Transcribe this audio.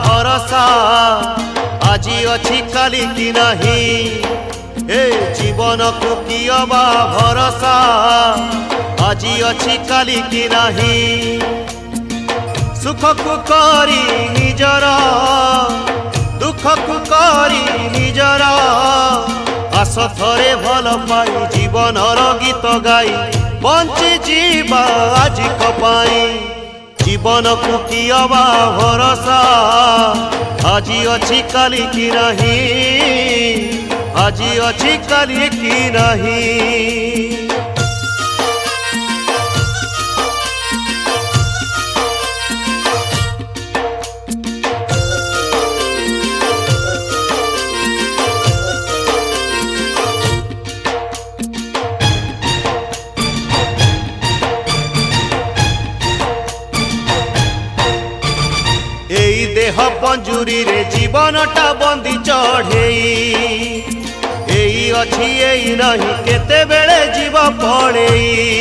भरोसा আজি अछि काली की नहीं ए जीवन को कियबा भरोसा আজি अछि काली की नहीं सुख को करी निजर दुख को करी निजर आस थरे भल पाई जीवन गीत गाई बंची जीवा आज कपाई जीवन को कियबा भरोसा আজি अछि काली की नहीं আজি अछि काली की नहीं। एई देह पंजुरी रे जीवनटा बंदी चढ़ेई एई अछि एई नहीं केते बेले जीव पड़ेई।